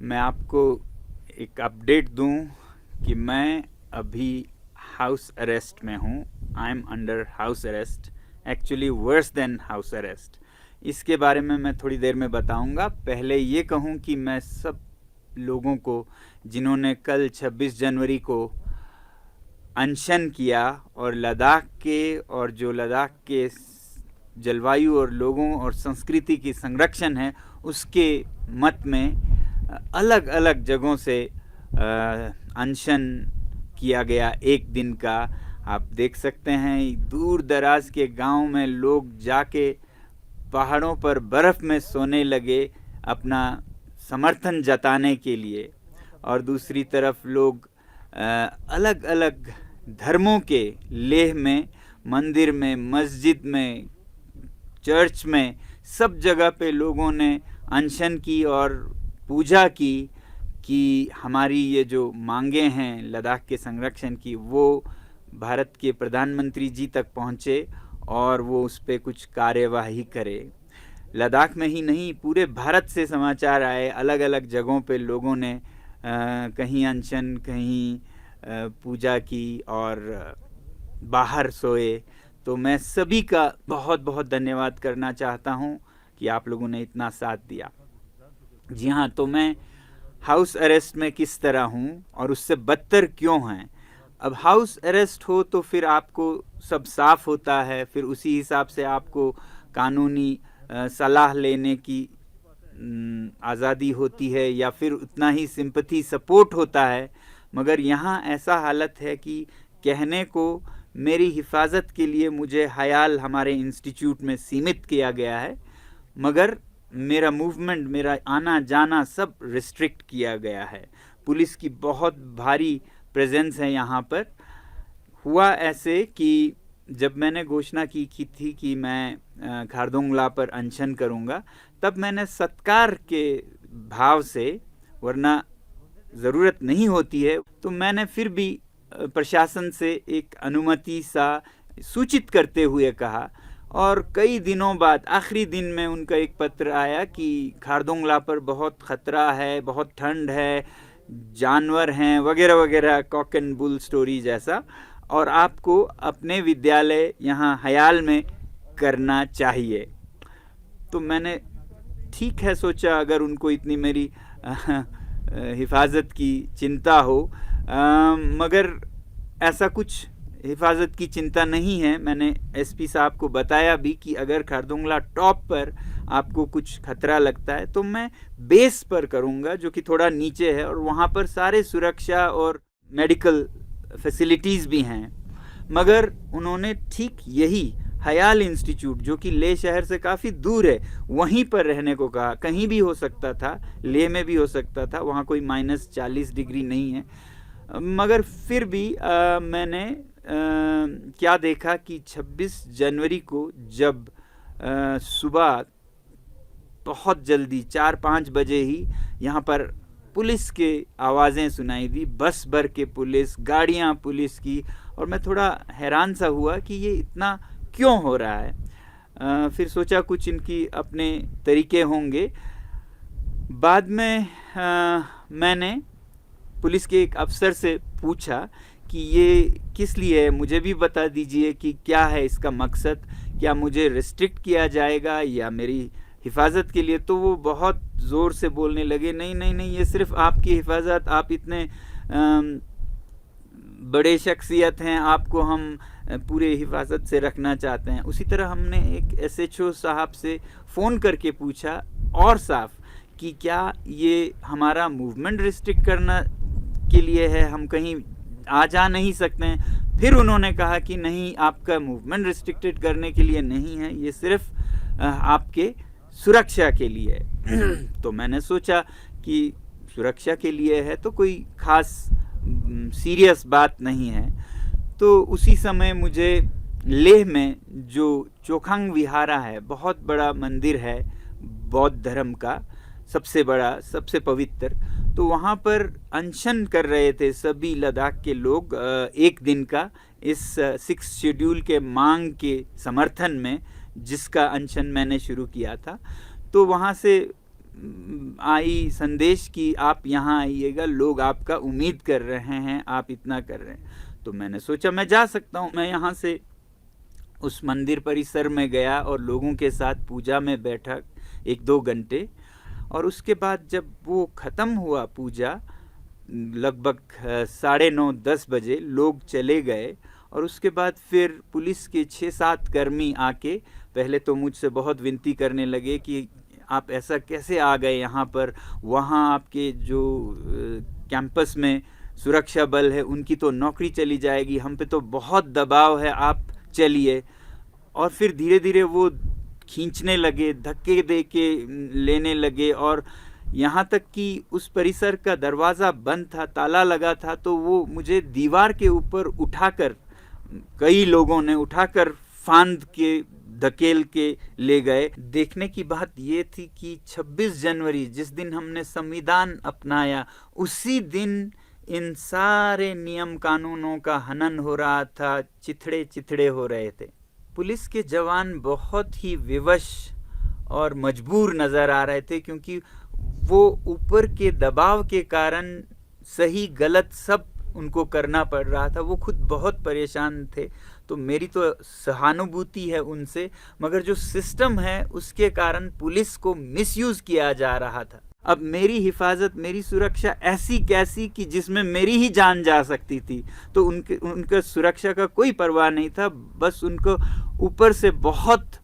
मैं आपको एक अपडेट दूं कि मैं अभी हाउस अरेस्ट में हूं। I am under house arrest, actually worse than house arrest. इसके बारे में मैं थोड़ी देर में बताऊंगा। पहले ये कहूं कि मैं सब लोगों को जिन्होंने कल 26 जनवरी को अनशन किया और लद्दाख के जलवायु और लोगों और संस्कृति की संरक्षण है, उसके मत में अलग अलग जगहों से अनशन किया गया एक दिन का। आप देख सकते हैं दूर दराज के गांव में लोग जाके पहाड़ों पर बर्फ़ में सोने लगे अपना समर्थन जताने के लिए, और दूसरी तरफ लोग अलग अलग धर्मों के लेह में, मंदिर में, मस्जिद में, चर्च में, सब जगह पे लोगों ने अनशन की और पूजा की कि हमारी ये जो मांगे हैं लद्दाख के संरक्षण की, वो भारत के प्रधानमंत्री जी तक पहुँचे और वो उस पर कुछ कार्यवाही करे। लद्दाख में ही नहीं, पूरे भारत से समाचार आए, अलग अलग जगहों पे लोगों ने कहीं अनशन, कहीं पूजा की और बाहर सोए। तो मैं सभी का बहुत बहुत धन्यवाद करना चाहता हूं कि आप लोगों ने इतना साथ दिया। जी हाँ, तो मैं हाउस अरेस्ट में किस तरह हूं और उससे बदतर क्यों हैं। अब हाउस अरेस्ट हो तो फिर आपको सब साफ होता है, फिर उसी हिसाब से आपको कानूनी सलाह लेने की आज़ादी होती है या फिर उतना ही सिंपैथी सपोर्ट होता है। मगर यहाँ ऐसा हालत है कि कहने को मेरी हिफाजत के लिए मुझे हयाल हमारे इंस्टीट्यूट में सीमित किया गया है, मगर मेरा मूवमेंट, मेरा आना जाना सब रिस्ट्रिक्ट किया गया है। पुलिस की बहुत भारी प्रेजेंस है यहाँ पर। हुआ ऐसे कि जब मैंने घोषणा की थी कि मैं खारदुंगला पर अनशन करूँगा, तब मैंने सत्कार के भाव से, वरना ज़रूरत नहीं होती है, तो मैंने फिर भी प्रशासन से एक अनुमति सा सूचित करते हुए कहा। और कई दिनों बाद आखिरी दिन में उनका एक पत्र आया कि खारदुंगला पर बहुत ख़तरा है, बहुत ठंड है, जानवर हैं वगैरह वगैरह, कॉक एंड बुल स्टोरी जैसा, और आपको अपने विद्यालय यहाँ हयाल में करना चाहिए। तो मैंने ठीक है सोचा, अगर उनको इतनी मेरी हिफाजत की चिंता हो, मगर ऐसा कुछ हिफाजत की चिंता नहीं है। मैंने एसपी साहब को बताया भी कि अगर खारदुंगला टॉप पर आपको कुछ खतरा लगता है तो मैं बेस पर करूँगा, जो कि थोड़ा नीचे है, और वहाँ पर सारे सुरक्षा और मेडिकल फैसिलिटीज़ भी हैं। मगर उन्होंने ठीक यही हयाल इंस्टीट्यूट, जो कि लेह शहर से काफ़ी दूर है, वहीं पर रहने को कहा। कहीं भी हो सकता था, लेह में भी हो सकता था, वहाँ कोई -40 डिग्री नहीं है। मगर फिर भी मैंने क्या देखा कि 26 जनवरी को जब सुबह बहुत जल्दी 4-5 बजे ही यहाँ पर पुलिस के आवाज़ें सुनाई दी, बस भर के पुलिस, गाड़ियाँ पुलिस की, और मैं थोड़ा हैरान सा हुआ कि ये इतना क्यों हो रहा है। फिर सोचा कुछ इनकी अपने तरीके होंगे। बाद में मैंने पुलिस के एक अफसर से पूछा कि ये किस लिए है, मुझे भी बता दीजिए कि क्या है इसका मकसद, क्या मुझे रिस्ट्रिक्ट किया जाएगा या मेरी हिफाजत के लिए। तो वो बहुत ज़ोर से बोलने लगे, नहीं नहीं नहीं, ये सिर्फ आपकी हिफाजत, आप इतने बड़े शख्सियत हैं, आपको हम पूरे हिफाजत से रखना चाहते हैं। उसी तरह हमने एक SHO साहब से फ़ोन करके पूछा और साफ कि क्या ये हमारा मूवमेंट रिस्ट्रिक्ट करना के लिए है, हम कहीं आ जा नहीं सकते हैं। फिर उन्होंने कहा कि नहीं, आपका मूवमेंट रिस्ट्रिक्टेड करने के लिए नहीं है, ये सिर्फ आपके सुरक्षा के लिए है। तो मैंने सोचा कि सुरक्षा के लिए है तो कोई ख़ास सीरियस बात नहीं है। तो उसी समय मुझे लेह में जो चोखांग विहारा है, बहुत बड़ा मंदिर है बौद्ध धर्म का, सबसे बड़ा, सबसे पवित्र, तो वहाँ पर अनशन कर रहे थे सभी लद्दाख के लोग एक दिन का, इस 6 शेड्यूल के मांग के समर्थन में, जिसका अनशन मैंने शुरू किया था। तो वहाँ से आई संदेश कि आप यहाँ आइएगा, लोग आपका उम्मीद कर रहे हैं, आप इतना कर रहे हैं। तो मैंने सोचा मैं जा सकता हूँ। मैं यहाँ से उस मंदिर परिसर में गया और लोगों के साथ पूजा में बैठा 1-2 घंटे, और उसके बाद जब वो ख़त्म हुआ पूजा, लगभग 9:30-10 बजे लोग चले गए, और उसके बाद फिर पुलिस के 6-7 कर्मी आके पहले तो मुझसे बहुत विनती करने लगे कि आप ऐसा कैसे आ गए यहाँ पर, वहाँ आपके जो कैंपस में सुरक्षा बल है उनकी तो नौकरी चली जाएगी, हम पे तो बहुत दबाव है, आप चलिए। और फिर धीरे धीरे वो खींचने लगे, धक्के दे के लेने लगे, और यहाँ तक कि उस परिसर का दरवाज़ा बंद था, ताला लगा था, तो वो मुझे दीवार के ऊपर उठाकर, कई लोगों ने उठाकर फांद के धकेल के ले गए। देखने की बात ये थी कि 26 जनवरी जिस दिन हमने संविधान अपनाया, उसी दिन इन सारे नियम कानूनों का हनन हो रहा था, चिथड़े चिथड़े हो रहे थे। पुलिस के जवान बहुत ही विवश और मजबूर नज़र आ रहे थे, क्योंकि वो ऊपर के दबाव के कारण सही गलत सब उनको करना पड़ रहा था। वो खुद बहुत परेशान थे। तो मेरी तो सहानुभूति है उनसे, मगर जो सिस्टम है उसके कारण पुलिस को मिसयूज़ किया जा रहा था। अब मेरी हिफाजत, मेरी सुरक्षा ऐसी कैसी कि जिसमें मेरी ही जान जा सकती थी। तो उनका सुरक्षा का कोई परवाह नहीं था, बस उनको ऊपर से बहुत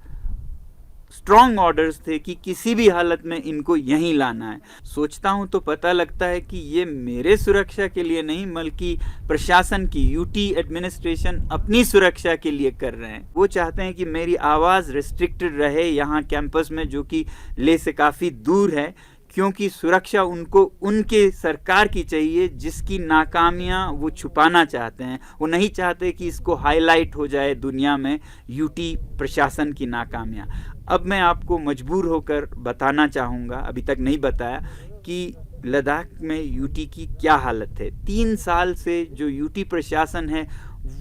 स्ट्रॉन्ग ऑर्डर्स थे कि किसी भी हालत में इनको यहीं लाना है। सोचता हूँ तो पता लगता है कि ये मेरे सुरक्षा के लिए नहीं, बल्कि प्रशासन की, यूटी एडमिनिस्ट्रेशन अपनी सुरक्षा के लिए कर रहे हैं। वो चाहते हैं कि मेरी आवाज़ रिस्ट्रिक्टेड रहे यहाँ कैंपस में, जो कि ले से काफ़ी दूर है, क्योंकि सुरक्षा उनको उनके सरकार की चाहिए, जिसकी नाकामियां वो छुपाना चाहते हैं। वो नहीं चाहते कि इसको हाईलाइट हो जाए दुनिया में यूटी प्रशासन की नाकामियां। अब मैं आपको मजबूर होकर बताना चाहूँगा, अभी तक नहीं बताया, कि लद्दाख में यूटी की क्या हालत है। 3 साल से जो यूटी प्रशासन है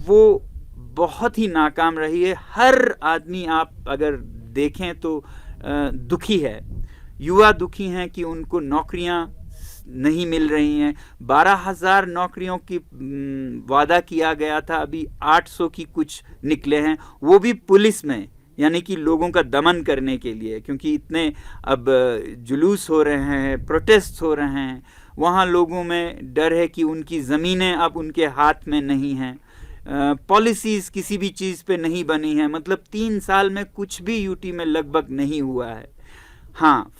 वो बहुत ही नाकाम रही है। हर आदमी आप अगर देखें तो दुखी है। युवा दुखी हैं कि उनको नौकरियां नहीं मिल रही हैं। 12,000 नौकरियों की वादा किया गया था, अभी 800 की कुछ निकले हैं, वो भी पुलिस में, यानी कि लोगों का दमन करने के लिए, क्योंकि इतने अब जुलूस हो रहे हैं, प्रोटेस्ट हो रहे हैं, वहाँ लोगों में डर है कि उनकी ज़मीनें अब उनके हाथ में नहीं हैं, पॉलिसीज़ किसी भी चीज़ पे नहीं बनी हैं। मतलब 3 साल में कुछ भी यूटी में लगभग नहीं हुआ है। हाँ,